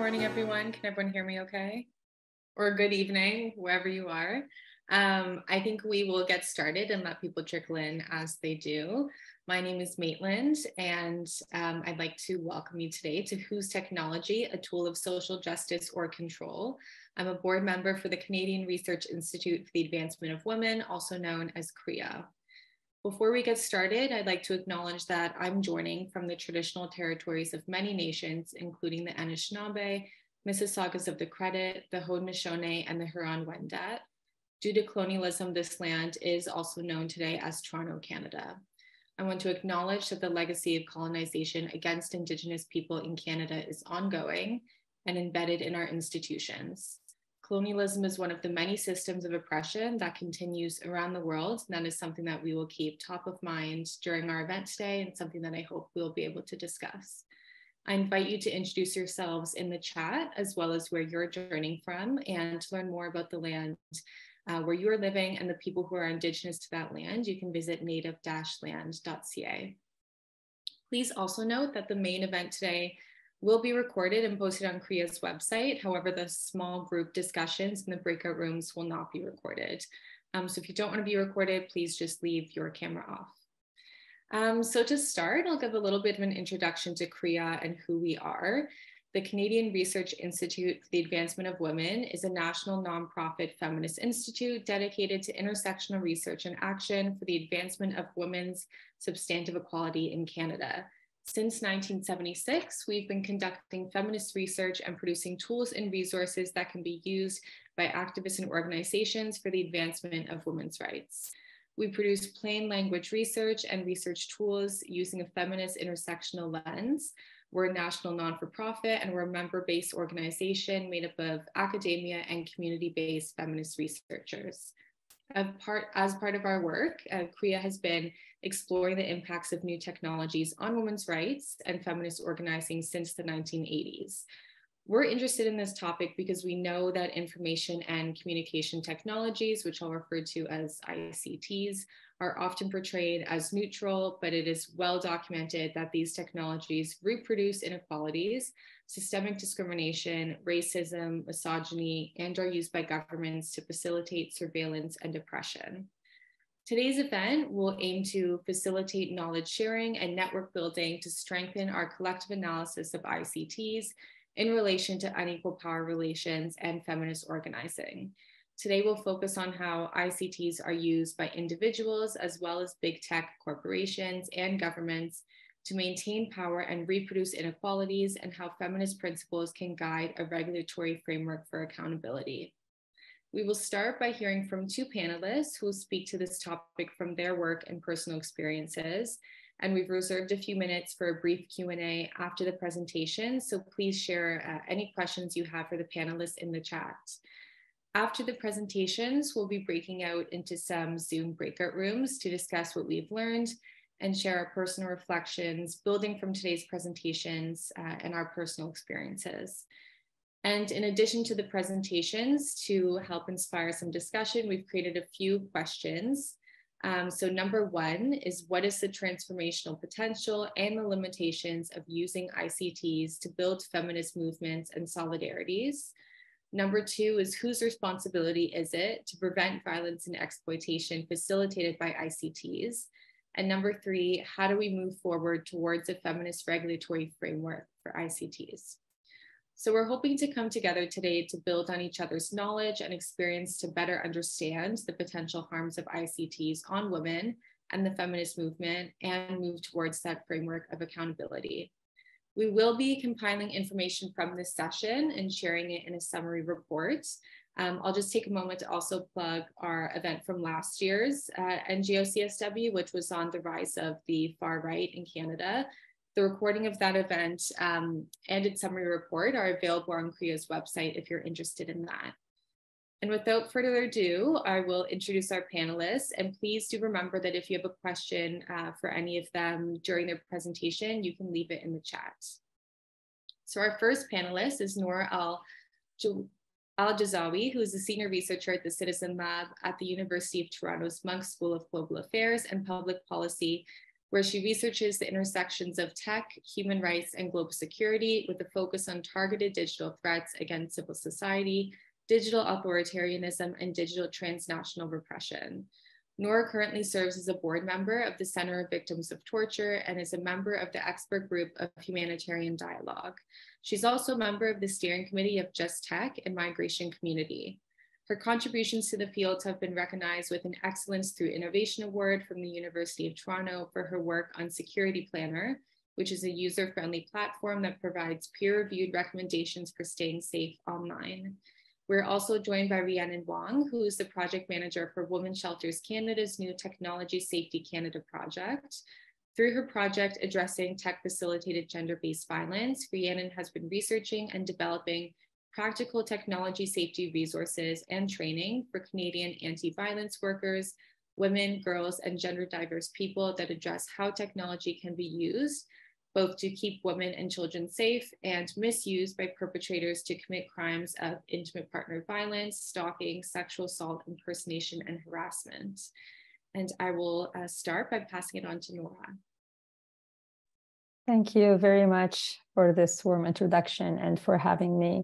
morning, everyone. Can everyone hear me okay? Or good evening, wherever you are. I think we will get started and let people trickle in as they do. My name is Maitland, and I'd like to welcome you today to Who's Technology, a Tool of Social Justice or Control. I'm a board member for the Canadian Research Institute for the Advancement of Women, also known as CREA. Before we get started, I'd like to acknowledge that I'm joining from the traditional territories of many nations, including the Anishinaabe, Mississaugas of the Credit, the Haudenosaunee, and the Huron-Wendat. Due to colonialism, this land is also known today as Toronto, Canada. I want to acknowledge that the legacy of colonization against Indigenous people in Canada is ongoing and embedded in our institutions. Colonialism is one of the many systems of oppression that continues around the world. And that is something that we will keep top of mind during our event today and something that I hope we'll be able to discuss. I invite you to introduce yourselves in the chat as well as where you're joining from and to learn more about the land where you're living and the people who are Indigenous to that land. You can visit native-land.ca. Please also note that the main event today will be recorded and posted on CREA's website. However, the small group discussions in the breakout rooms will not be recorded. So if you don't want to be recorded, please just leave your camera off. So to start, I'll give a little bit of an introduction to CREA and who we are. The Canadian Research Institute for the Advancement of Women is a national nonprofit feminist institute dedicated to intersectional research and action for the advancement of women's substantive equality in Canada. Since 1976, we've been conducting feminist research and producing tools and resources that can be used by activists and organizations for the advancement of women's rights. We produce plain language research and research tools using a feminist intersectional lens. We're a national non-for-profit and we're a member-based organization made up of academia and community-based feminist researchers. As part of our work, CREA has been exploring the impacts of new technologies on women's rights and feminist organizing since the 1980s. We're interested in this topic because we know that information and communication technologies, which I'll refer to as ICTs, are often portrayed as neutral, but it is well documented that these technologies reproduce inequalities, systemic discrimination, racism, misogyny, and are used by governments to facilitate surveillance and oppression. Today's event will aim to facilitate knowledge sharing and network building to strengthen our collective analysis of ICTs in relation to unequal power relations and feminist organizing. Today we'll focus on how ICTs are used by individuals as well as big tech corporations and governments to maintain power and reproduce inequalities, and how feminist principles can guide a regulatory framework for accountability. We will start by hearing from two panelists who will speak to this topic from their work and personal experiences. And we've reserved a few minutes for a brief Q&A after the presentation. So please share any questions you have for the panelists in the chat. After the presentations, we'll be breaking out into some Zoom breakout rooms to discuss what we've learned and share our personal reflections, building from today's presentations and our personal experiences. And in addition to the presentations, to help inspire some discussion, we've created a few questions. So number one is, what is the transformational potential and the limitations of using ICTs to build feminist movements and solidarities? Number two is, whose responsibility is it to prevent violence and exploitation facilitated by ICTs? And number three, how do we move forward towards a feminist regulatory framework for ICTs? So we're hoping to come together today to build on each other's knowledge and experience to better understand the potential harms of ICTs on women and the feminist movement and move towards that framework of accountability. We will be compiling information from this session and sharing it in a summary report. I'll just take a moment to also plug our event from last year's NGO-CSW, which was on the rise of the far right in Canada. The recording of that event and its summary report are available on CREA's website if you're interested in that. And without further ado, I will introduce our panelists, and please do remember that if you have a question for any of them during their presentation, you can leave it in the chat. So our first panelist is Noor Al-Jazawi, who is a senior researcher at the Citizen Lab at the University of Toronto's Munk School of Global Affairs and Public Policy where she researches the intersections of tech, human rights, and global security with a focus on targeted digital threats against civil society, digital authoritarianism, and digital transnational repression. Noura currently serves as a board member of the Center of Victims of Torture and is a member of the expert group of Humanitarian Dialogue. She's also a member of the steering committee of Just Tech and Migration Community. Her contributions to the field have been recognized with an Excellence Through Innovation Award from the University of Toronto for her work on Security Planner, which is a user-friendly platform that provides peer-reviewed recommendations for staying safe online. We're also joined by Rhiannon Wong, who is the project manager for Women's Shelters Canada's new Technology Safety Canada project. Through her project addressing tech-facilitated gender-based violence, Rhiannon has been researching and developing practical technology safety resources and training for Canadian anti-violence workers, women, girls, and gender diverse people that address how technology can be used both to keep women and children safe and misused by perpetrators to commit crimes of intimate partner violence, stalking, sexual assault, impersonation, and harassment. And I will start by passing it on to Noura. Thank you very much for this warm introduction and for having me.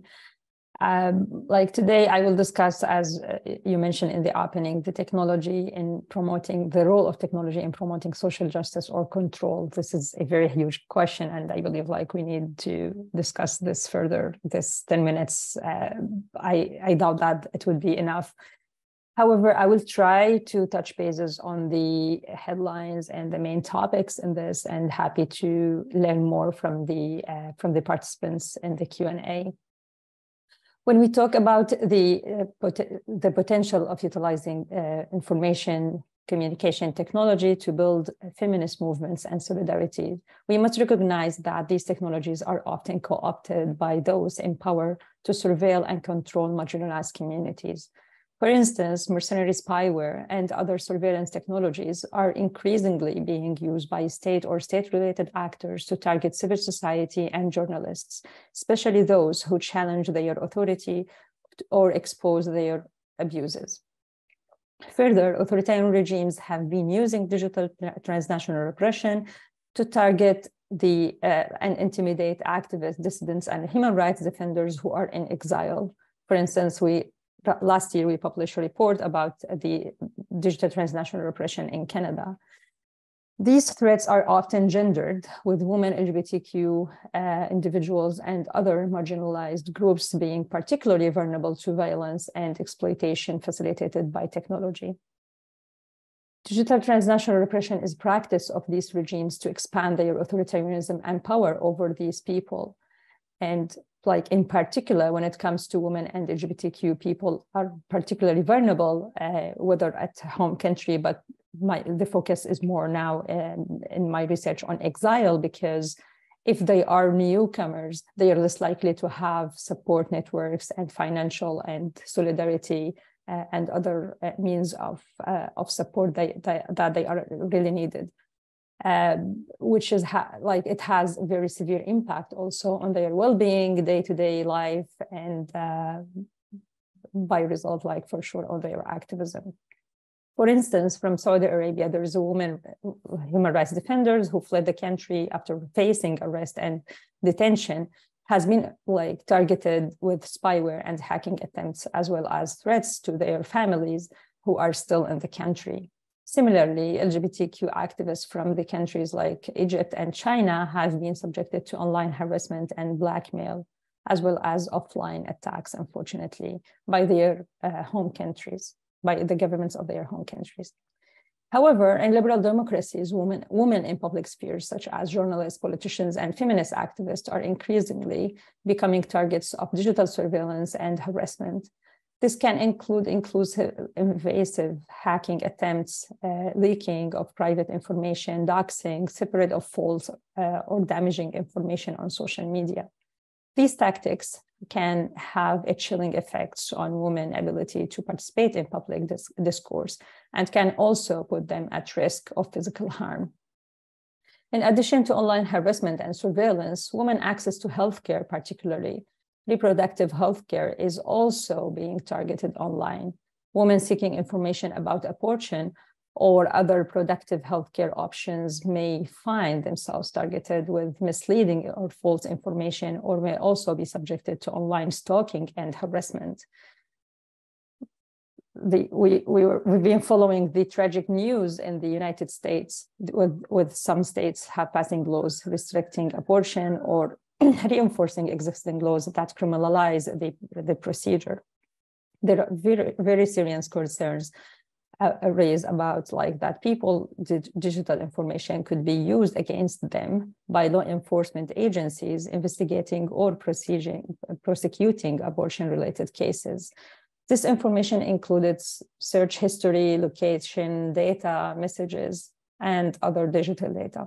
Like today, I will discuss, as you mentioned in the opening, the technology in promoting the role of technology in promoting social justice or control. This is a very huge question, and I believe like we need to discuss this further. This 10 minutes, I doubt that it would be enough. However, I will try to touch bases on the headlines and the main topics in this, and happy to learn more from the participants in the Q&A. When we talk about the potential of utilizing information communication technology to build feminist movements and solidarity, we must recognize that these technologies are often co-opted by those in power to surveil and control marginalized communities. For instance, mercenary spyware and other surveillance technologies are increasingly being used by state or state-related actors to target civil society and journalists, especially those who challenge their authority or expose their abuses. Further, authoritarian regimes have been using digital transnational repression to target and intimidate activists, dissidents, and human rights defenders who are in exile. For instance, last year, we published a report about the digital transnational repression in Canada. These threats are often gendered, with women, LGBTQ individuals, and other marginalized groups being particularly vulnerable to violence and exploitation facilitated by technology. Digital transnational repression is practice of these regimes to expand their authoritarianism and power over these people. And like in particular, when it comes to women and LGBTQ people are particularly vulnerable, whether at home country, but the focus is more now in my research on exile, because if they are newcomers, they are less likely to have support networks and financial and solidarity and other means of support that they are really needed. Which is it has a very severe impact also on their well-being, day-to-day life, and by result, like for sure, on their activism. For instance, from Saudi Arabia, there is a woman, human rights defenders who fled the country after facing arrest and detention, has been like targeted with spyware and hacking attempts, as well as threats to their families who are still in the country. Similarly, LGBTQ activists from the countries like Egypt and China have been subjected to online harassment and blackmail, as well as offline attacks, unfortunately, by their home countries, by the governments of their home countries. However, in liberal democracies, women in public spheres, such as journalists, politicians, and feminist activists, are increasingly becoming targets of digital surveillance and harassment. This can include invasive hacking attempts, leaking of private information, doxing, spread of false or damaging information on social media. These tactics can have a chilling effects on women's ability to participate in public discourse and can also put them at risk of physical harm. In addition to online harassment and surveillance, women's access to healthcare, particularly reproductive healthcare, is also being targeted online. Women seeking information about abortion or other productive healthcare options may find themselves targeted with misleading or false information, or may also be subjected to online stalking and harassment. We've been following the tragic news in the United States, with some states passing laws restricting abortion or reinforcing existing laws that criminalize the procedure. There are very, very serious concerns raised about that digital information could be used against them by law enforcement agencies investigating or prosecuting abortion-related cases. This information included search history, location, data, messages, and other digital data.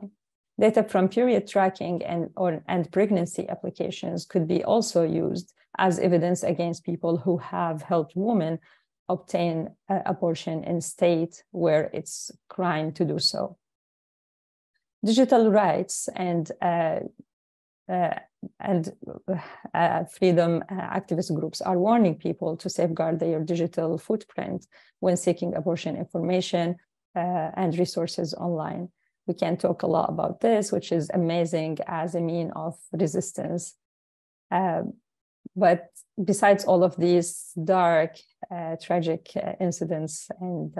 Data from period tracking and pregnancy applications could be also used as evidence against people who have helped women obtain abortion in state where it's crime to do so. Digital rights and freedom activist groups are warning people to safeguard their digital footprint when seeking abortion information and resources online. We can talk a lot about this, which is amazing as a mean of resistance. But besides all of these dark, tragic incidents and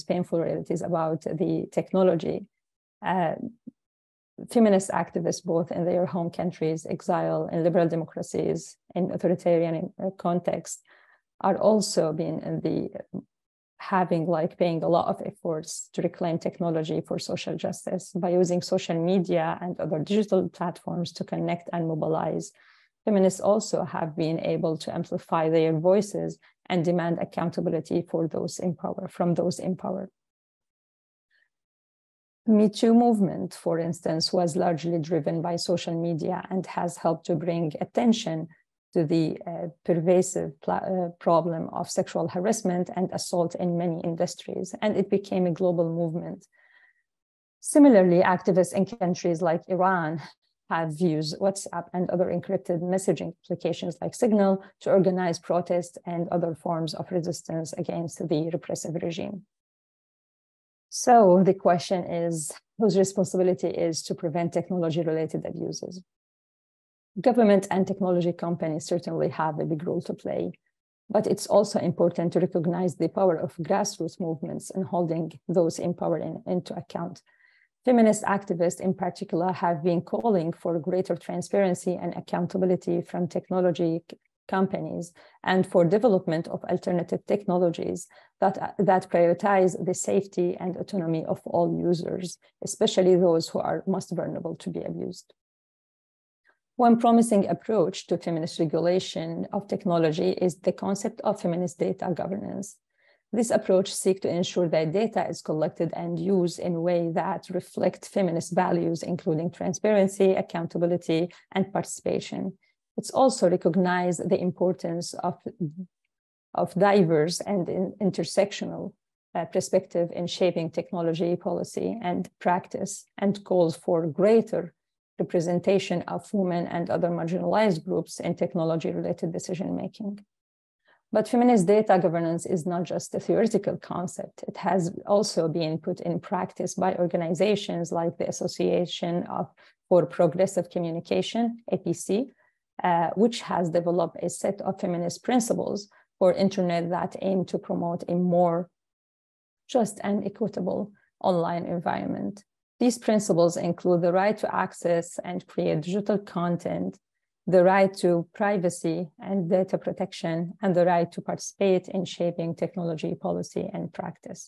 painful realities about the technology, feminist activists, both in their home countries, exile, in liberal democracies, in authoritarian context, are also paying a lot of efforts to reclaim technology for social justice by using social media and other digital platforms to connect and mobilize. Feminists also have been able to amplify their voices and demand accountability from those in power. Me Too movement, for instance, was largely driven by social media and has helped to bring attention to the pervasive problem of sexual harassment and assault in many industries, and it became a global movement. Similarly, activists in countries like Iran have used WhatsApp and other encrypted messaging applications like Signal to organize protests and other forms of resistance against the repressive regime. So the question is, whose responsibility is to prevent technology-related abuses? Government and technology companies certainly have a big role to play, but it's also important to recognize the power of grassroots movements and holding those in power into account. Feminist activists in particular have been calling for greater transparency and accountability from technology companies and for development of alternative technologies that prioritize the safety and autonomy of all users, especially those who are most vulnerable to be abused. One promising approach to feminist regulation of technology is the concept of feminist data governance. This approach seeks to ensure that data is collected and used in a way that reflect feminist values, including transparency, accountability, and participation. It's also recognized the importance of diverse and intersectional perspective in shaping technology policy and practice, and calls for greater representation of women and other marginalized groups in technology-related decision-making. But feminist data governance is not just a theoretical concept. It has also been put in practice by organizations like the Association for Progressive Communication, APC, which has developed a set of feminist principles for internet that aim to promote a more just and equitable online environment. These principles include the right to access and create digital content, the right to privacy and data protection, and the right to participate in shaping technology policy and practice.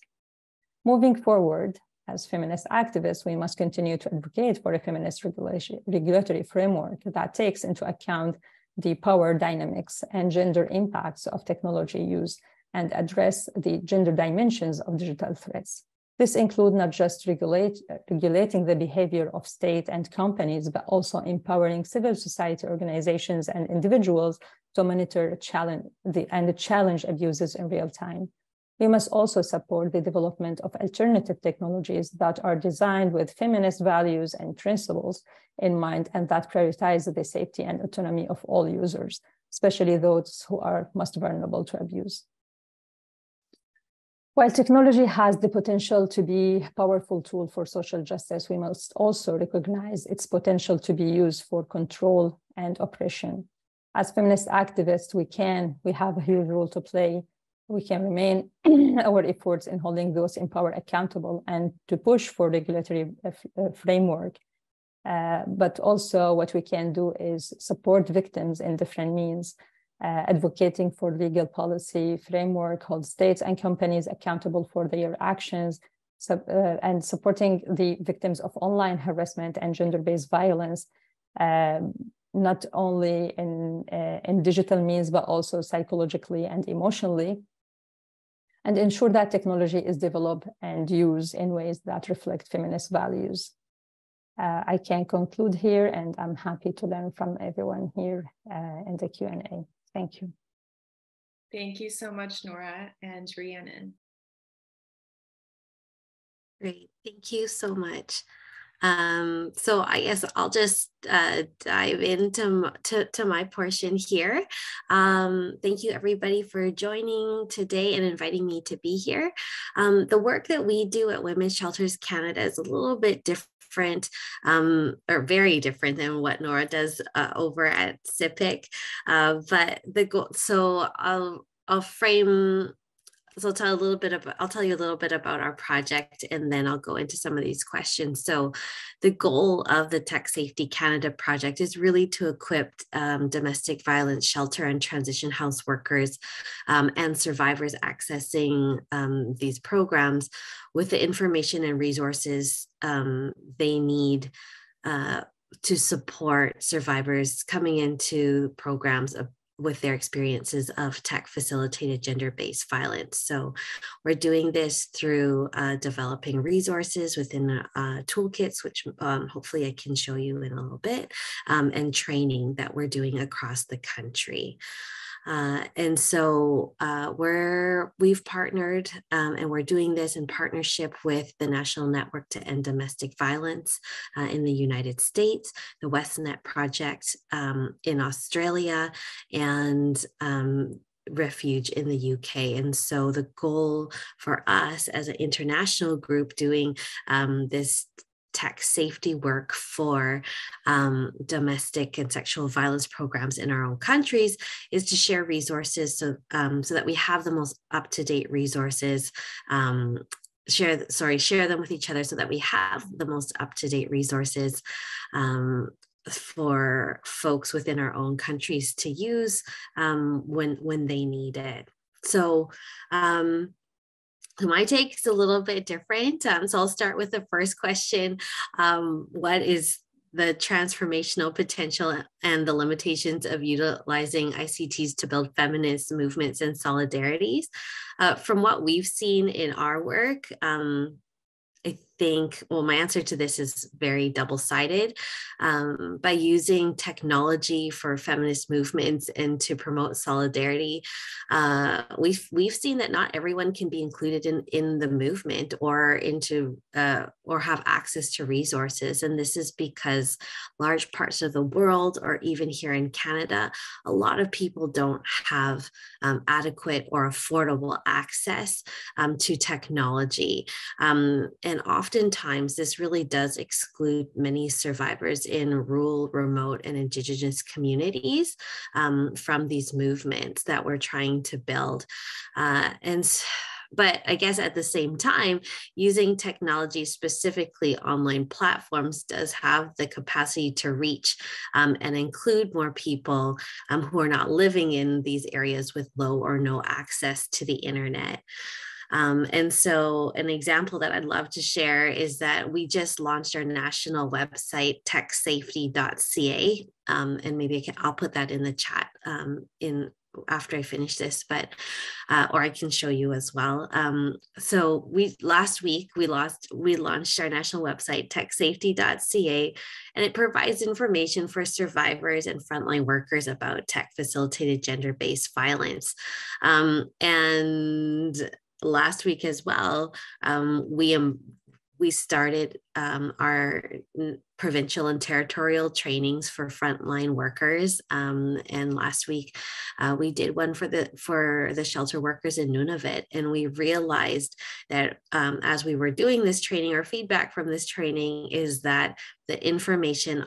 Moving forward, as feminist activists, we must continue to advocate for a feminist regulatory framework that takes into account the power dynamics and gender impacts of technology use and address the gender dimensions of digital threats. This includes not just regulating the behavior of state and companies, but also empowering civil society organizations and individuals to monitor and challenge abuses in real time. We must also support the development of alternative technologies that are designed with feminist values and principles in mind, and that prioritize the safety and autonomy of all users, especially those who are most vulnerable to abuse. While technology has the potential to be a powerful tool for social justice, we must also recognize its potential to be used for control and oppression. As feminist activists, we have a huge role to play. We can remain our efforts in holding those in power accountable and to push for regulatory framework. But also what we can do is support victims in different means, advocating for legal policy framework, hold states and companies accountable for their actions, and supporting the victims of online harassment and gender-based violence, not only in digital means, but also psychologically and emotionally, and ensure that technology is developed and used in ways that reflect feminist values. I can conclude here, and I'm happy to learn from everyone here in the Q&A. Thank you. Thank you so much, Noura and Rhiannon. Great, thank you so much. So I guess I'll just dive into my portion here. Thank you everybody for joining today and inviting me to be here. The work that we do at Women's Shelters Canada is a little bit different, or very different than what Noura does over at CIPIC. But the goal, so I'll frame. So I'll tell you a little bit about our project, and then I'll go into some of these questions. So the goal of the Tech Safety Canada project is really to equip domestic violence shelter and transition house workers and survivors accessing these programs with the information and resources they need to support survivors coming into programs with their experiences of tech-facilitated gender-based violence. So we're doing this through developing resources within toolkits, which hopefully I can show you in a little bit, and training that we're doing across the country. And so we've partnered and we're doing this in partnership with the National Network to End Domestic Violence in the United States, the WestNet Project in Australia, and Refuge in the UK. And so the goal for us as an international group doing this tech safety work for domestic and sexual violence programs in our own countries is to share resources so that we have the most up-to-date resources, share them with each other so that we have the most up-to-date resources for folks within our own countries to use when they need it. So my take is a little bit different. So I'll start with the first question. What is the transformational potential and the limitations of utilizing ICTs to build feminist movements and solidarities? From what we've seen in our work, I think, well, my answer to this is very double-sided. By using technology for feminist movements and to promote solidarity, we've seen that not everyone can be included in the movement or or have access to resources. And this is because large parts of the world, or even here in Canada, a lot of people don't have adequate or affordable access to technology. And oftentimes this really does exclude many survivors in rural, remote, and Indigenous communities from these movements that we're trying to build. But I guess at the same time, using technology, specifically online platforms, does have the capacity to reach and include more people who are not living in these areas with low or no access to the internet. And so an example that I'd love to share is that we just launched our national website, techsafety.ca, and maybe I'll put that in the chat after I finish this, but or I can show you as well. So last week we launched our national website, techsafety.ca, and it provides information for survivors and frontline workers about tech-facilitated gender-based violence. And last week as well, we started our provincial and territorial trainings for frontline workers. And last week we did one for the shelter workers in Nunavut. And we realized that as we were doing this training, our feedback from this training is that the information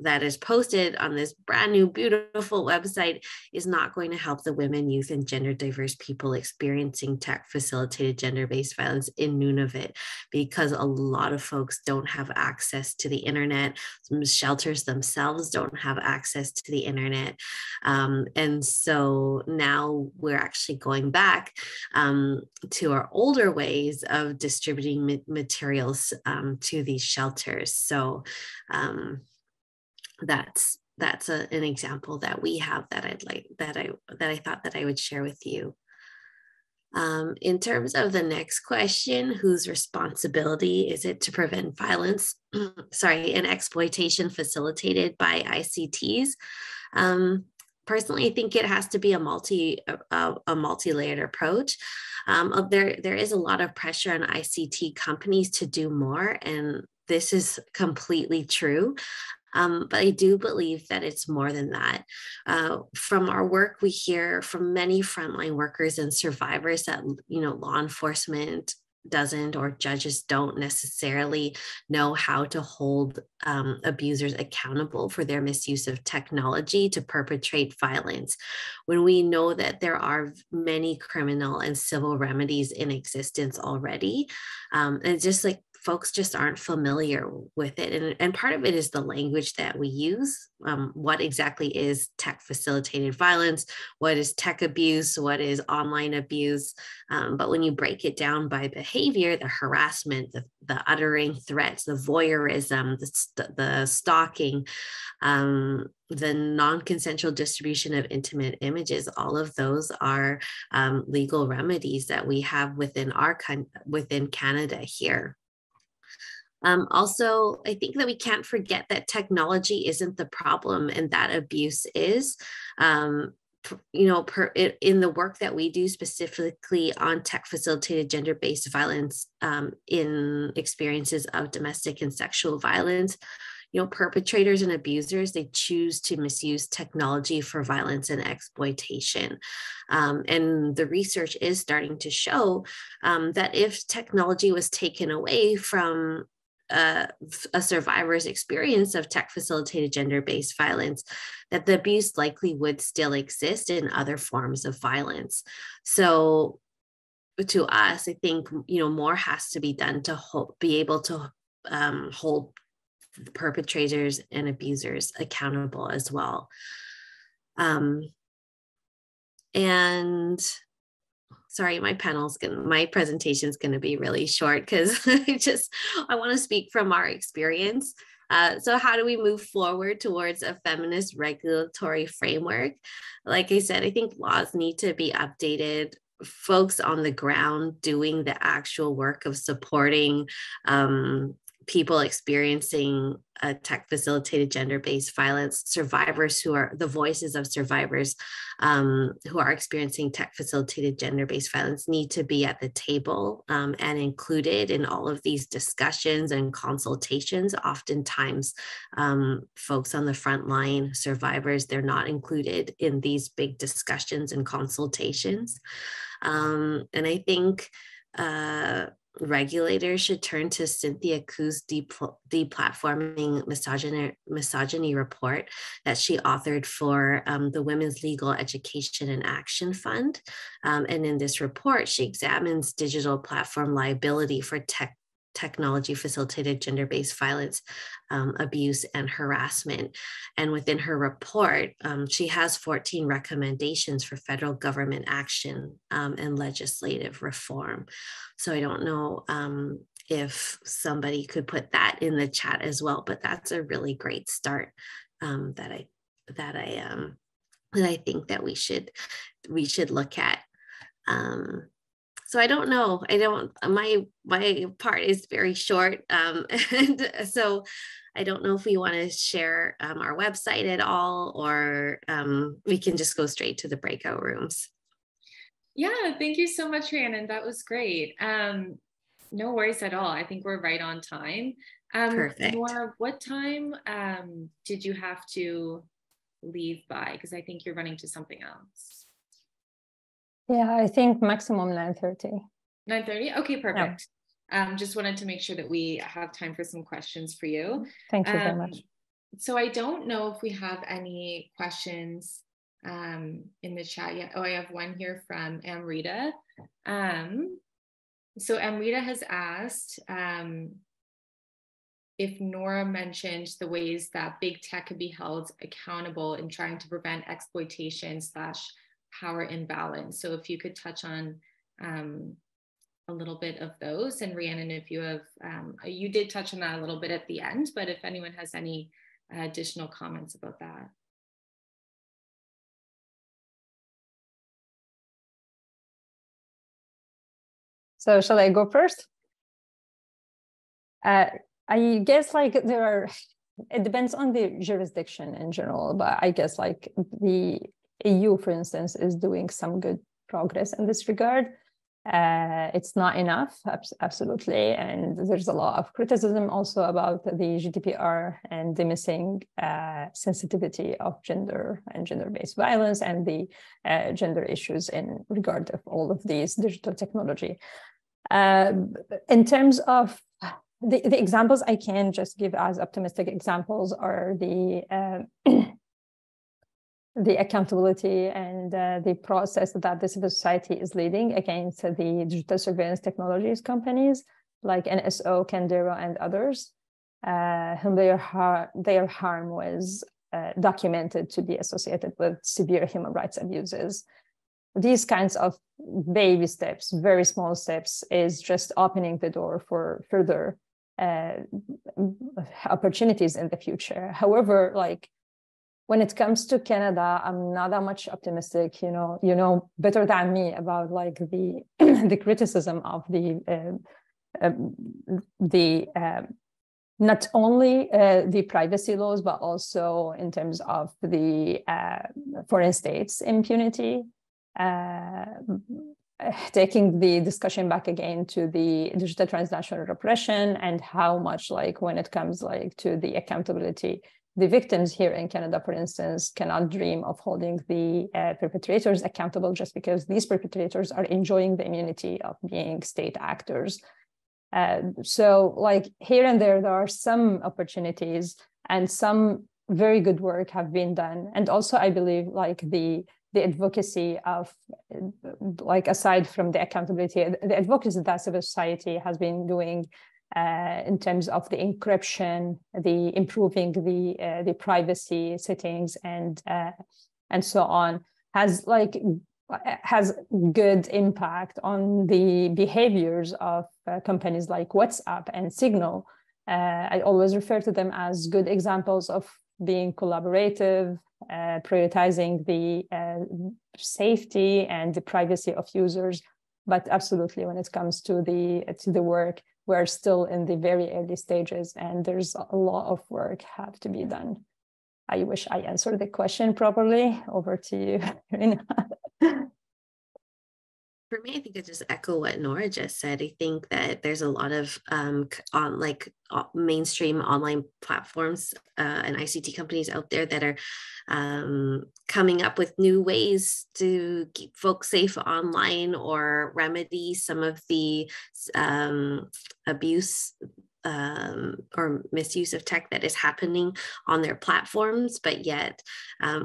that is posted on this brand new, beautiful website is not going to help the women, youth, and gender diverse people experiencing tech-facilitated gender-based violence in Nunavut, because a lot of folks don't have access to the internet. Some shelters themselves don't have access to the internet. And so now we're actually going back to our older ways of distributing materials to these shelters. So that's an example that we have that I thought that I would share with you. In terms of the next question, whose responsibility is it to prevent violence, and exploitation facilitated by ICTs? Personally, I think it has to be a multi-layered approach. There is a lot of pressure on ICT companies to do more, and this is completely true. But I do believe that it's more than that. From our work, we hear from many frontline workers and survivors that, law enforcement doesn't, or judges don't necessarily know how to hold abusers accountable for their misuse of technology to perpetrate violence, when we know that there are many criminal and civil remedies in existence already. And just like folks just aren't familiar with it. And part of it is the language that we use. What exactly is tech facilitated violence? What is tech abuse? What is online abuse? But when you break it down by behavior, the harassment, the uttering threats, the voyeurism, the stalking, the non-consensual distribution of intimate images, all of those are legal remedies that we have within Canada here. Also, I think that we can't forget that technology isn't the problem, and that abuse is. In the work that we do specifically on tech-facilitated gender-based violence in experiences of domestic and sexual violence, perpetrators and abusers, they choose to misuse technology for violence and exploitation. And the research is starting to show that if technology was taken away from a survivor's experience of tech-facilitated gender-based violence, that the abuse likely would still exist in other forms of violence. So to us, I think, more has to be done to be able to hold perpetrators and abusers accountable as well. And sorry, my presentation is going to be really short because I want to speak from our experience. So how do we move forward towards a feminist regulatory framework? Like I said, I think laws need to be updated. Folks on the ground doing the actual work of supporting people experiencing tech-facilitated gender-based violence, survivors who are the voices of survivors who are experiencing tech-facilitated gender-based violence need to be at the table and included in all of these discussions and consultations. Oftentimes, folks on the front line, survivors, they're not included in these big discussions and consultations. And I think regulators should turn to Cynthia Ku's Deplatforming Misogyny report that she authored for the Women's Legal Education and Action Fund. And in this report, she examines digital platform liability for technology facilitated gender-based violence, abuse, and harassment. And within her report, she has 14 recommendations for federal government action and legislative reform. So I don't know if somebody could put that in the chat as well, but that's a really great start that I think that we should look at. So I don't know. My part is very short. And so I don't know if we want to share our website at all, or we can just go straight to the breakout rooms. Yeah, thank you so much, Rhiannon. That was great. No worries at all. I think we're right on time. Perfect. Nora, what time did you have to leave by? Because I think you're running to something else. Yeah, I think maximum 9:30. 9:30? Okay, perfect. Just wanted to make sure that we have time for some questions for you. Thank you very much. So I don't know if we have any questions in the chat yet. Oh, I have one here from Amrita. So Amrita has asked if Nora mentioned the ways that big tech could be held accountable in trying to prevent exploitation / power imbalance. So if you could touch on a little bit of those, and Rhiannon, if you have, you did touch on that a little bit at the end, but if anyone has any additional comments about that. So shall I go first? I guess like it depends on the jurisdiction in general, but I guess like the EU, for instance, is doing some good progress in this regard. It's not enough, absolutely. And there's a lot of criticism also about the GDPR and the missing sensitivity of gender and gender-based violence and the gender issues in regard of all of these digital technology. In terms of the examples I can just give as optimistic examples are the accountability and the process that the civil society is leading against the digital surveillance technologies companies like NSO, Candera, and others, whom their harm was documented to be associated with severe human rights abuses. These kinds of baby steps, very small steps, is just opening the door for further opportunities in the future. However, like when it comes to Canada, I'm not that much optimistic. You know better than me about like the the criticism of the not only the privacy laws, but also in terms of the foreign states impunity. Taking the discussion back again to the digital transnational repression and how much like when it comes like to the accountability, the victims here in Canada, for instance, cannot dream of holding the perpetrators accountable just because these perpetrators are enjoying the immunity of being state actors. So like here and there are some opportunities and some very good work have been done. And also I believe like the advocacy of, like aside from the accountability, the advocacy that civil society has been doing in terms of the encryption, the improving the privacy settings and so on, has good impact on the behaviors of companies like WhatsApp and Signal. I always refer to them as good examples of being collaborative, prioritizing the safety and the privacy of users. But absolutely, when it comes to the work, we're still in the very early stages, and there's a lot of work have to be done. I wish I answered the question properly. Over to you, Rina. For me, I think I just echo what Nora just said. I think that there's a lot of mainstream online platforms and ICT companies out there that are coming up with new ways to keep folks safe online or remedy some of the abuse or misuse of tech that is happening on their platforms, but yet,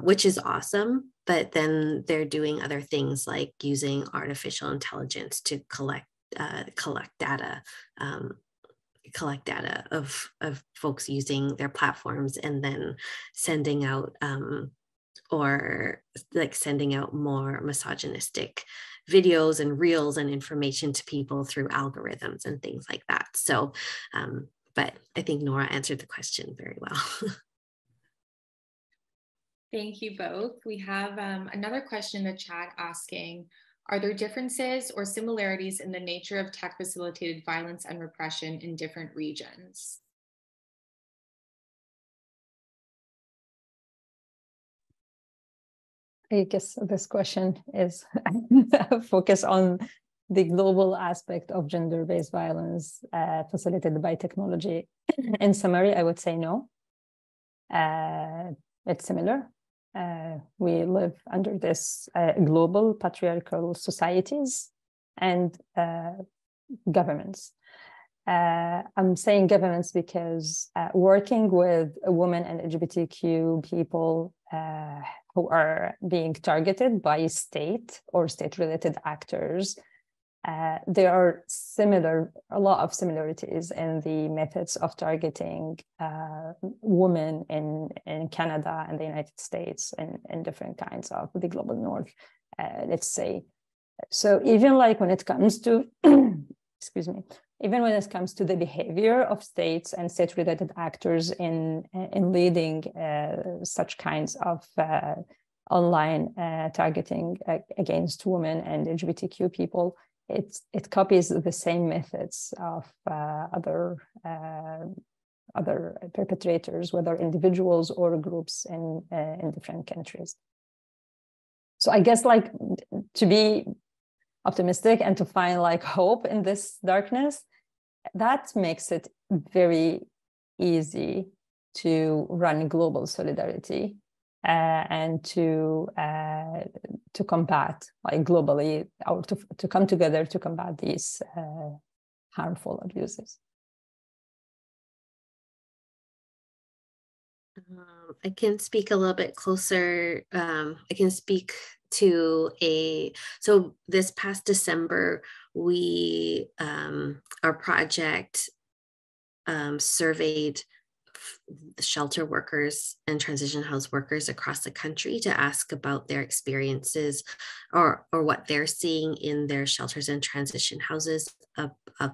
which is awesome. But then they're doing other things like using artificial intelligence to collect data of folks using their platforms and then sending out sending out more misogynistic videos and reels and information to people through algorithms and things like that. So, but I think Nora answered the question very well. Thank you both. We have another question in the chat asking, are there differences or similarities in the nature of tech-facilitated violence and repression in different regions? I guess this question is focused on the global aspect of gender-based violence facilitated by technology? In summary, I would say no. It's similar. We live under this global patriarchal societies and governments. I'm saying governments because working with women and LGBTQ people who are being targeted by state or state-related actors, there are a lot of similarities in the methods of targeting women in Canada and the United States and in different kinds of the global north, let's say. So even like when it comes to, excuse me, even when it comes to the behavior of states and state-related actors in leading such kinds of online targeting against women and LGBTQ people, it copies the same methods of other perpetrators, whether individuals or groups in different countries. So I guess like to be optimistic and to find like hope in this darkness, that makes it very easy to run global solidarity and to combat like globally, or to come together to combat these harmful abuses. I can speak a little bit closer. I can speak to so this past December, our project surveyed shelter workers and transition house workers across the country to ask about their experiences or what they're seeing in their shelters and transition houses of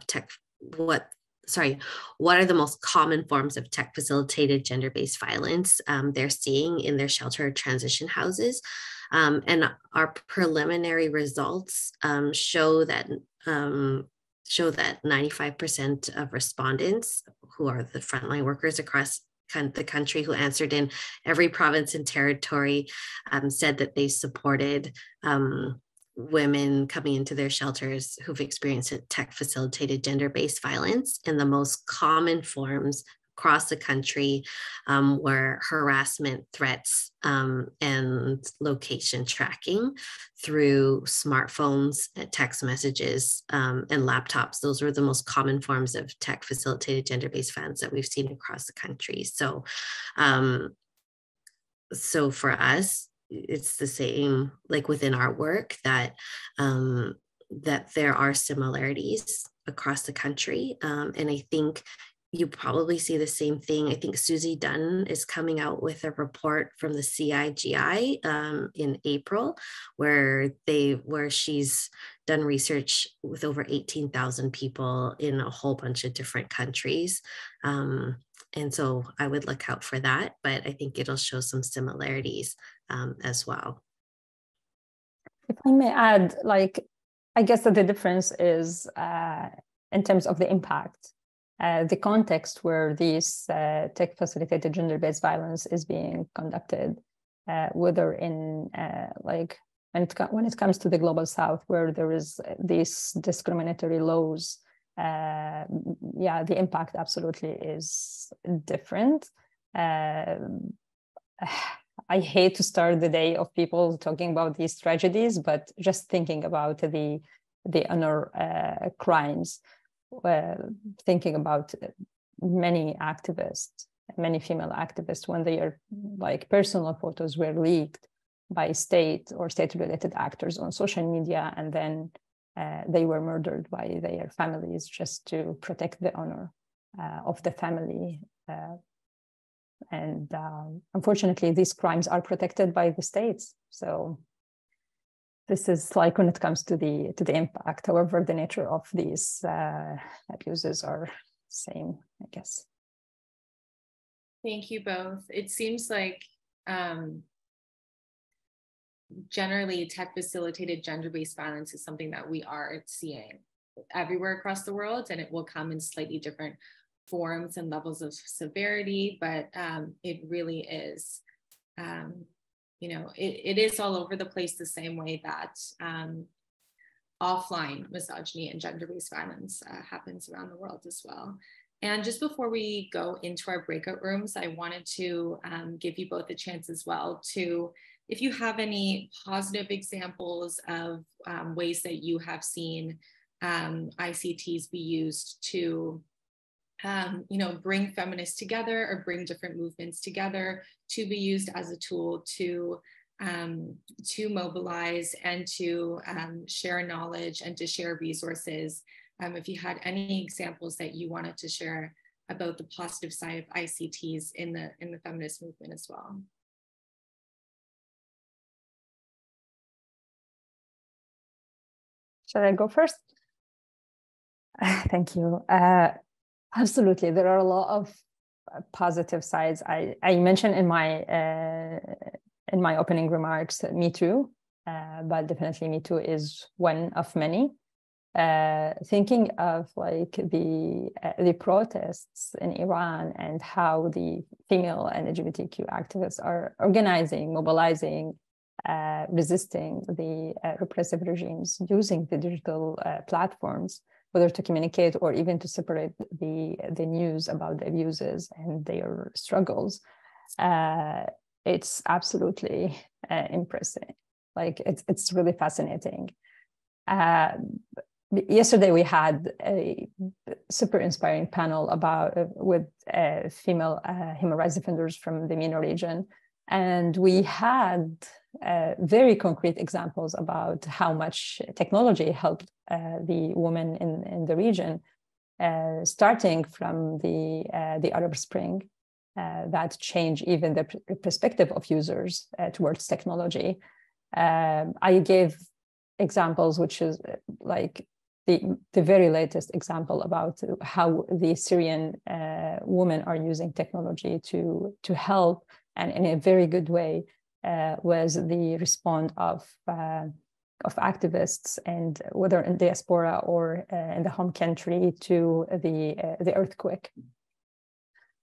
tech. What are the most common forms of tech facilitated gender-based violence they're seeing in their shelter transition houses. And our preliminary results show that 95% of respondents, who are the frontline workers across the country who answered in every province and territory, said that they supported women coming into their shelters who've experienced tech-facilitated gender-based violence. And the most common forms across the country were harassment, threats, and location tracking through smartphones, text messages, and laptops. Those were the most common forms of tech-facilitated gender-based violence that we've seen across the country. So, so for us, it's the same, like within our work, that that there are similarities across the country. And I think you probably see the same thing. I think Susie Dunn is coming out with a report from the CIGI in April, where she's done research with over 18,000 people in a whole bunch of different countries. And so I would look out for that, but I think it'll show some similarities as well. If I may add, like, I guess that the difference is in terms of the impact, the context where these tech-facilitated gender-based violence is being conducted, whether in like when it comes to the global south, where there is these discriminatory laws, yeah, the impact absolutely is different. I hate to start the day of people talking about these tragedies, but just thinking about the honor crimes, thinking about many activists, many female activists, when their like personal photos were leaked by state or state-related actors on social media, and then they were murdered by their families just to protect the honor of the family. And unfortunately, these crimes are protected by the states. So this is like when it comes to the impact. However, the nature of these abuses are same, I guess. Thank you both. It seems like generally tech-facilitated gender-based violence is something that we are seeing everywhere across the world, and it will come in slightly different forms and levels of severity, but it really is, you know, it is all over the place the same way that offline misogyny and gender-based violence happens around the world as well. And just before we go into our breakout rooms, I wanted to give you both a chance as well to, if you have any positive examples of ways that you have seen ICTs be used to bring feminists together or bring different movements together, to be used as a tool to mobilize and to share knowledge and to share resources. If you had any examples that you wanted to share about the positive side of ICTs in the feminist movement as well. Shall I go first? Thank you. Absolutely, there are a lot of positive sides. I mentioned in my opening remarks, Me Too, but definitely Me Too is one of many. Thinking of like the protests in Iran and how the female and LGBTQ activists are organizing, mobilizing, resisting the repressive regimes using the digital platforms, whether to communicate or even to separate the news about the abuses and their struggles. It's absolutely impressive. Like it's really fascinating. Yesterday we had a super inspiring panel with female human rights defenders from the MENA region, and we had very concrete examples about how much technology helped the women in the region, starting from the Arab Spring, that changed even the perspective of users towards technology. I gave examples, which is like the very latest example about how the Syrian women are using technology to help, and in a very good way, was the response of activists, and whether in diaspora or in the home country, to the earthquake.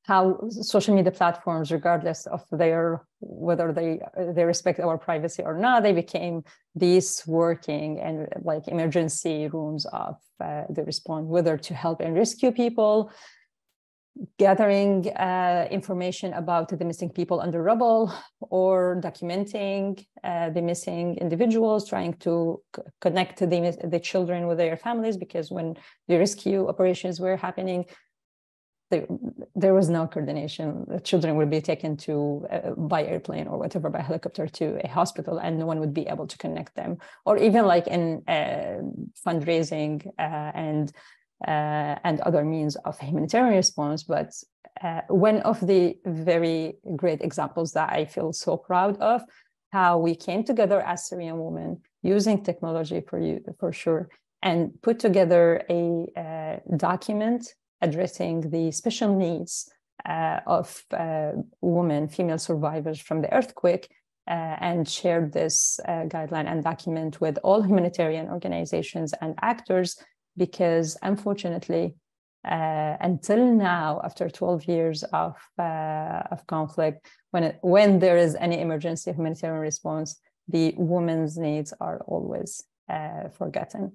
How social media platforms, regardless of whether they respect our privacy or not, they became these working and like emergency rooms of the response, whether to help and rescue people, gathering information about the missing people under rubble, or documenting the missing individuals, trying to connect the children with their families, because when the rescue operations were happening, there was no coordination. The children would be taken by airplane or whatever, by helicopter, to a hospital, and no one would be able to connect them. Or even like in fundraising and other means of humanitarian response. But one of the very great examples that I feel so proud of, how we came together as Syrian women using technology for sure, and put together a document addressing the special needs of women, female survivors from the earthquake, and shared this guideline and document with all humanitarian organizations and actors, because unfortunately, until now, after 12 years of conflict, when there is any emergency humanitarian response, the women's needs are always forgotten.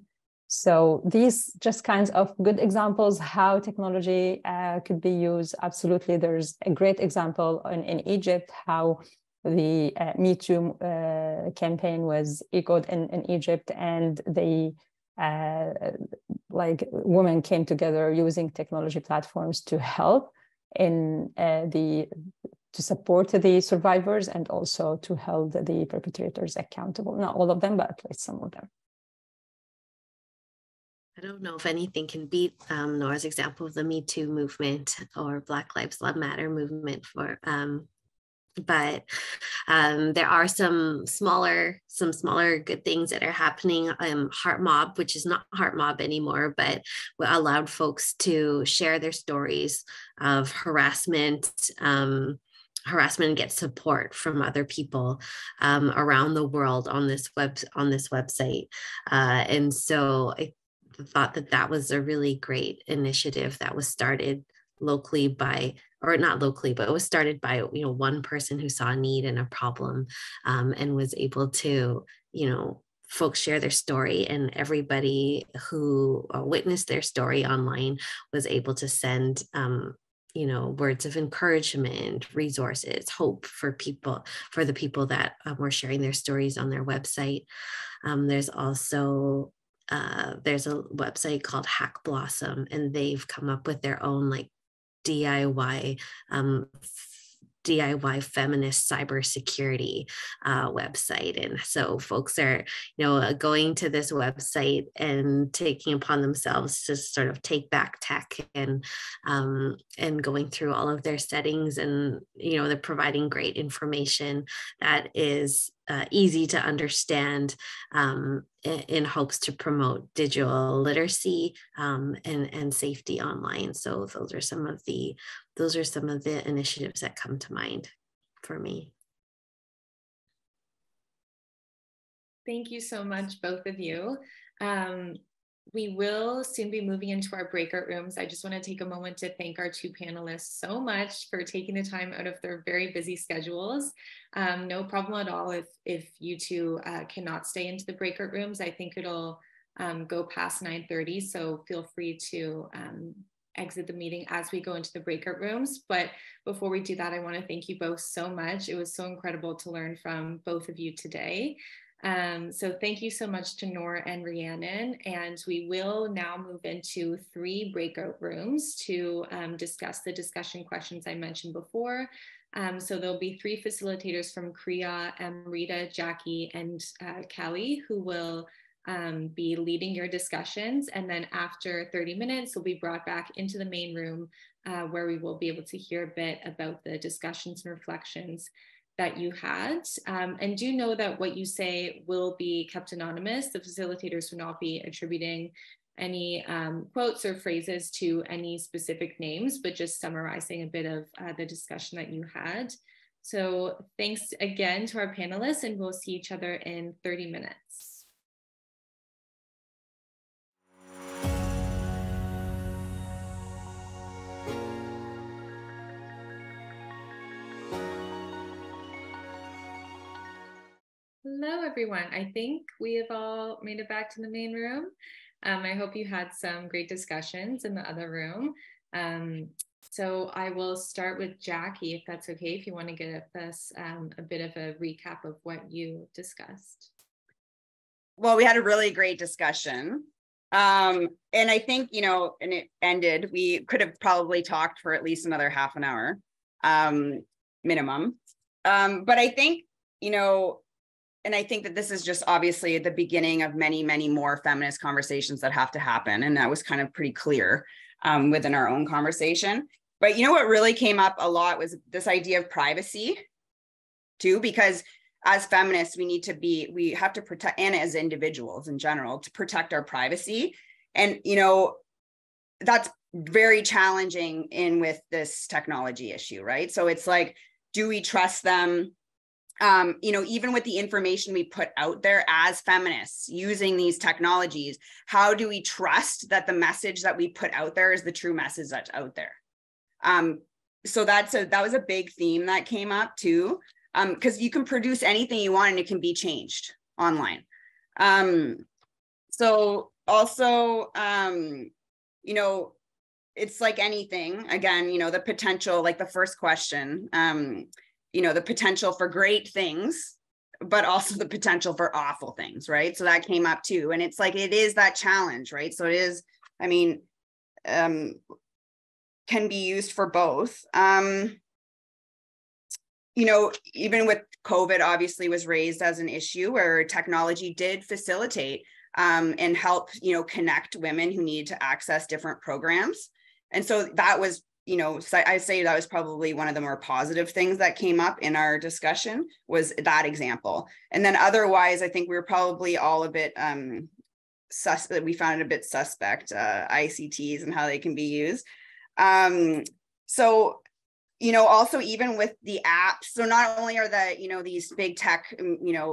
So these just kinds of good examples how technology could be used. Absolutely, there's a great example in Egypt, how the Me Too campaign was echoed in Egypt, and they like women came together using technology platforms to help in to support the survivors, and also to hold the perpetrators accountable. Not all of them, but at least some of them. I don't know if anything can beat Nora's example of the Me Too movement or Black Lives Matter movement but there are some smaller good things that are happening. Heart Mob, which is not Heart Mob anymore, but allowed folks to share their stories of harassment and get support from other people around the world on this website. And so I thought that was a really great initiative that was started locally not locally, but it was started by one person who saw a need and a problem, and was able to folks share their story, and everybody who witnessed their story online was able to send words of encouragement, resources, hope for the people that were sharing their stories on their website. There's also there's a website called Hack Blossom, and they've come up with their own like DIY feminist cybersecurity website. And so folks are, going to this website and taking upon themselves to sort of take back tech and going through all of their settings. And, they're providing great information that is easy to understand in hopes to promote digital literacy and safety online. So those are some of the initiatives that come to mind for me. Thank you so much, both of you. We will soon be moving into our breakout rooms. I just want to take a moment to thank our two panelists so much for taking the time out of their very busy schedules. No problem at all if you two cannot stay into the breakout rooms. I think it'll go past 9:30, so feel free to exit the meeting as we go into the breakout rooms. But before we do that, I want to thank you both so much. It was so incredible to learn from both of you today. So thank you so much to Noor and Rhiannon, and we will now move into 3 breakout rooms to discuss the discussion questions I mentioned before. So there'll be 3 facilitators from CREA, Rita, Jackie, and Kelly, who will be leading your discussions. And then after 30 minutes, we'll be brought back into the main room where we will be able to hear a bit about the discussions and reflections that you had. And do know that what you say will be kept anonymous. The facilitators will not be attributing any quotes or phrases to any specific names, but just summarizing a bit of the discussion that you had. So thanks again to our panelists, and we'll see each other in 30 minutes. Hello, everyone. I think we have all made it back to the main room. I hope you had some great discussions in the other room. So I will start with Jackie, if that's okay, if you want to give us a bit of a recap of what you discussed. Well, we had a really great discussion. And I think, and it ended, we could have probably talked for at least another half an hour minimum. But I think, and I think that this is just obviously the beginning of many, many more feminist conversations that have to happen. And that was kind of pretty clear within our own conversation. But what really came up a lot was this idea of privacy too, because as feminists, we have to protect, and as individuals in general, to protect our privacy. And, that's very challenging with this technology issue, right? So it's like, do we trust them? Even with the information we put out there as feminists using these technologies, how do we trust that the message that we put out there is the true message that's out there? So that was a big theme that came up too, because you can produce anything you want and it can be changed online. So also, it's like anything, again, the potential, like the first question, the potential for great things, but also the potential for awful things, right? So that came up too. And it's like, it is that challenge, right? So it is, can be used for both. Even with COVID, obviously was raised as an issue where technology did facilitate and help, connect women who need to access different programs. And so that was, I say that was probably one of the more positive things that came up in our discussion, was that example. And then otherwise, I think we were probably all a bit we found it a bit suspect, ICTs and how they can be used. So, also even with the apps, so not only are these big tech,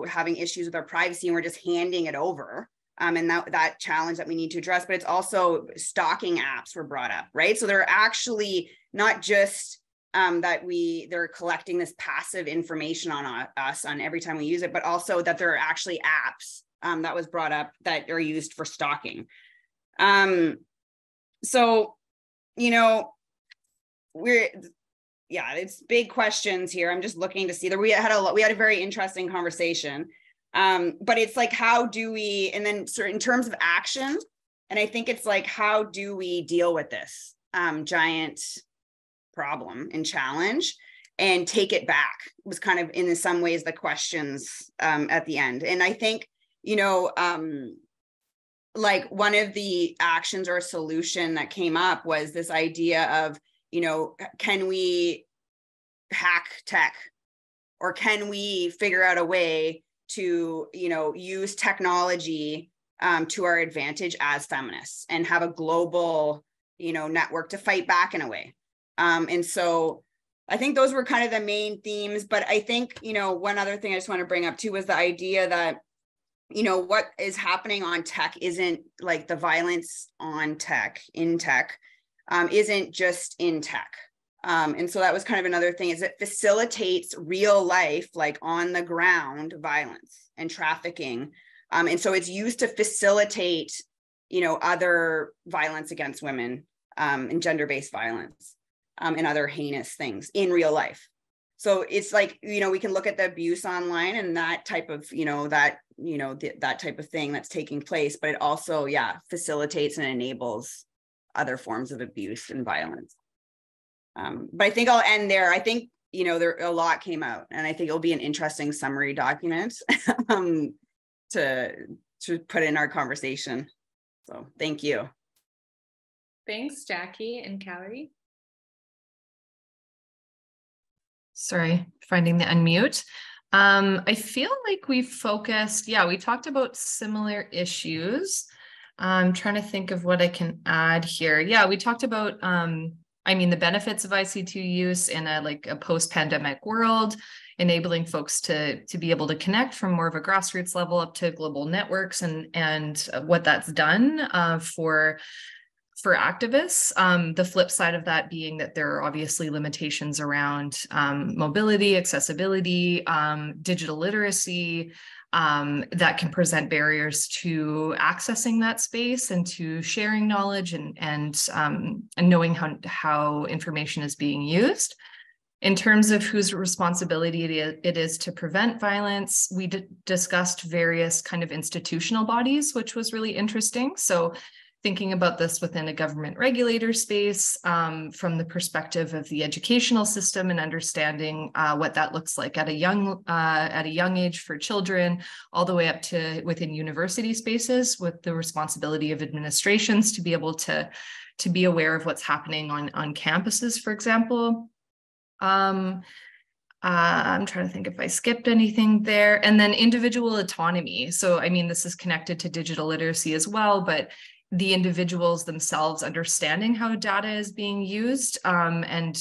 having issues with our privacy and we're just handing it over, and that challenge that we need to address, but it's also stalking apps were brought up, right? So they're actually not just they're collecting this passive information on us on every time we use it, but also that there are actually apps that was brought up that are used for stalking. So, you know, it's big questions here. I'm just looking to see that we had a very interesting conversation. But it's like, how do we, and then in terms of action, and I think it's like, how do we deal with this giant problem and challenge and take it back was kind of in some ways the questions at the end. And I think, you know, like one of the actions or a solution that came up was this idea of, you know, can we hack tech, or can we figure out a way to, you know, use technology to our advantage as feminists and have a global, you know, network to fight back in a way. And so I think those were kind of the main themes. But I think, you know, one other thing I just want to bring up too was the idea that, you know, what is happening on tech isn't like the violence on tech, in tech, isn't just in tech. And so that was kind of another thing, is it facilitates real life, like on the ground violence and trafficking. And so it's used to facilitate, you know, other violence against women and gender-based violence and other heinous things in real life. So it's like, you know, we can look at the abuse online and that type of, that type of thing that's taking place, but it also, facilitates and enables other forms of abuse and violence. But I think I'll end there. I think, you know, there a lot came out, and I think it'll be an interesting summary document to put in our conversation. So thank you. Thanks, Jackie and Callie. Sorry, finding the unmute. I feel like we focused, we talked about similar issues. I'm trying to think of what I can add here. Yeah, we talked about, the benefits of ICT use in a post-pandemic world, enabling folks to be able to connect from more of a grassroots level up to global networks, and what that's done for activists. The flip side of that being that there are obviously limitations around mobility, accessibility, digital literacy, that can present barriers to accessing that space and to sharing knowledge and knowing how information is being used. In terms of whose responsibility it is to prevent violence, we discussed various kind of institutional bodies, which was really interesting. So thinking about this within a government regulator space, from the perspective of the educational system and understanding what that looks like at a young age for children, all the way up to within university spaces, with the responsibility of administrations to be able to be aware of what's happening on campuses, for example. I'm trying to think if I skipped anything there. And then individual autonomy. So, this is connected to digital literacy as well, but the individuals themselves understanding how data is being used, and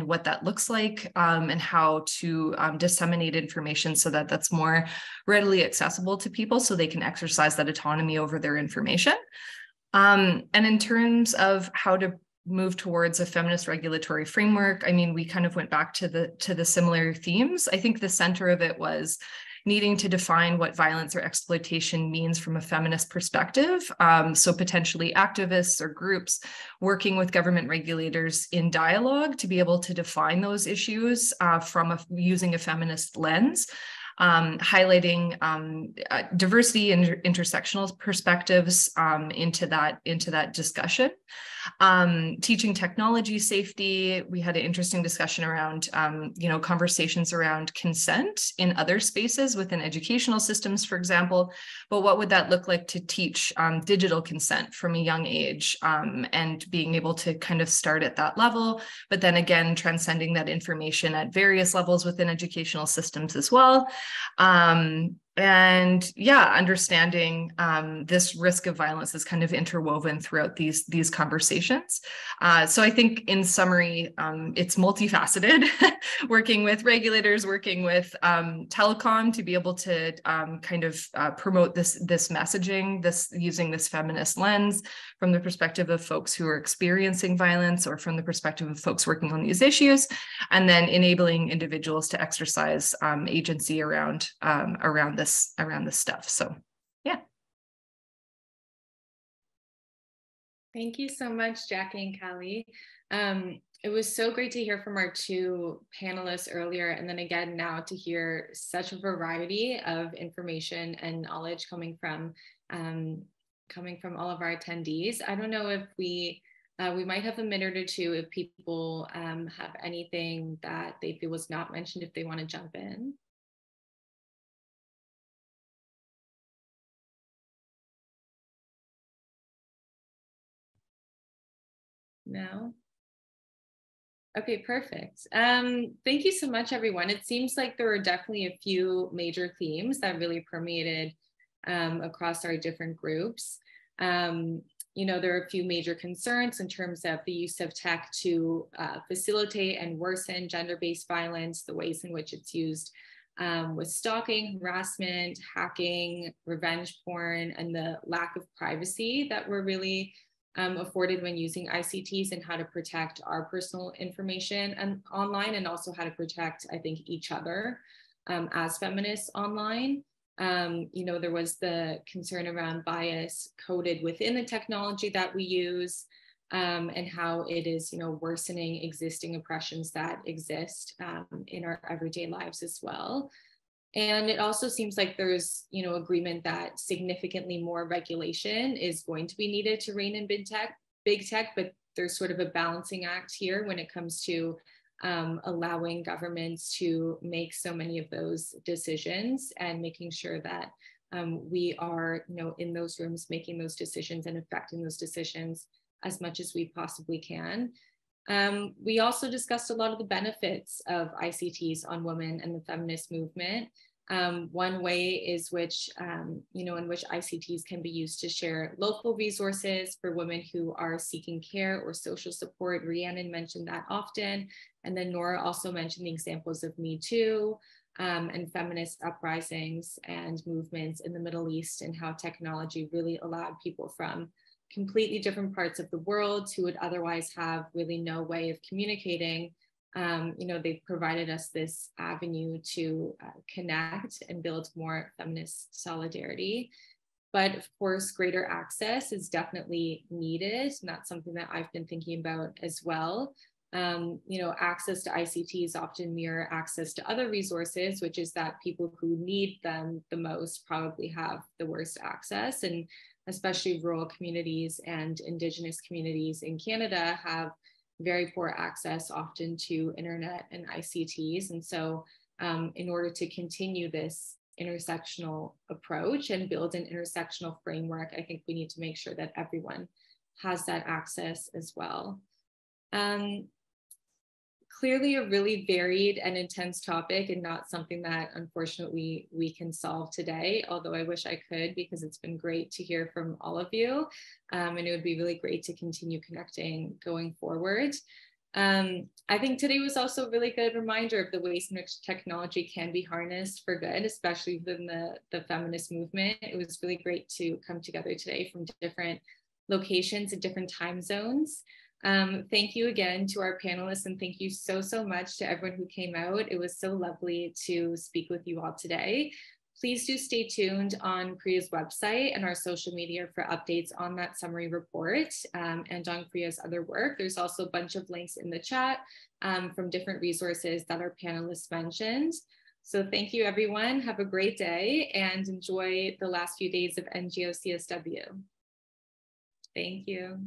what that looks like, and how to disseminate information so that that's more readily accessible to people so they can exercise that autonomy over their information. And in terms of how to move towards a feminist regulatory framework, we kind of went back to the similar themes. I think the center of it was needing to define what violence or exploitation means from a feminist perspective. So potentially activists or groups working with government regulators in dialogue to be able to define those issues using a feminist lens. Highlighting diversity and intersectional perspectives into that discussion. Teaching technology safety. We had an interesting discussion around conversations around consent in other spaces within educational systems, for example. But what would that look like to teach digital consent from a young age, and being able to kind of start at that level, but then again transcending that information at various levels within educational systems as well. Understanding this risk of violence is kind of interwoven throughout these conversations. So I think in summary, it's multifaceted, working with regulators, working with telecom to be able to promote this messaging, using this feminist lens from the perspective of folks who are experiencing violence or from the perspective of folks working on these issues, and then enabling individuals to exercise agency around this stuff. So Yeah. Thank you so much, Jackie and Callie. It was so great to hear from our two panelists earlier, and then again now to hear such a variety of information and knowledge coming from all of our attendees. I don't know if we might have a minute or two if people have anything that they feel was not mentioned, if they want to jump in. No? Okay, perfect. Thank you so much, everyone. It seems like there were definitely a few major themes that really permeated across our different groups. There are a few major concerns in terms of the use of tech to facilitate and worsen gender-based violence, the ways in which it's used with stalking, harassment, hacking, revenge porn, and the lack of privacy that we're really afforded when using ICTs, and how to protect our personal information and online, and also how to protect, I think, each other as feminists online. There was the concern around bias coded within the technology that we use, and how it is, worsening existing oppressions that exist in our everyday lives as well. And it also seems like there's, agreement that significantly more regulation is going to be needed to rein in big tech, but there's sort of a balancing act here when it comes to allowing governments to make so many of those decisions, and making sure that we are, in those rooms making those decisions and affecting those decisions as much as we possibly can. We also discussed a lot of the benefits of ICTs on women and the feminist movement. One way is in which ICTs can be used to share local resources for women who are seeking care or social support. Rhiannon mentioned that often. And then Nora also mentioned the examples of Me Too and feminist uprisings and movements in the Middle East, and how technology really allowed people from completely different parts of the world who would otherwise have really no way of communicating. They've provided us this avenue to connect and build more feminist solidarity. But of course, greater access is definitely needed. And that's something that I've been thinking about as well. Access to ICTs often mirror access to other resources, which is that people who need them the most probably have the worst access. And especially rural communities and Indigenous communities in Canada have very poor access often to internet and ICTs. And so in order to continue this intersectional approach and build an intersectional framework, I think we need to make sure that everyone has that access as well. Clearly a really varied and intense topic, and not something that unfortunately we can solve today, although I wish I could, because it's been great to hear from all of you. And it would be really great to continue connecting going forward. I think today was also a really good reminder of the ways in which technology can be harnessed for good, especially within the feminist movement. It was really great to come together today from different locations and different time zones. Thank you again to our panelists, and thank you so much to everyone who came out. It was so lovely to speak with you all today. Please do stay tuned on CREA's website and our social media for updates on that summary report and on CREA's other work. There's also a bunch of links in the chat from different resources that our panelists mentioned. So thank you, everyone. Have a great day and enjoy the last few days of NGO CSW. Thank you.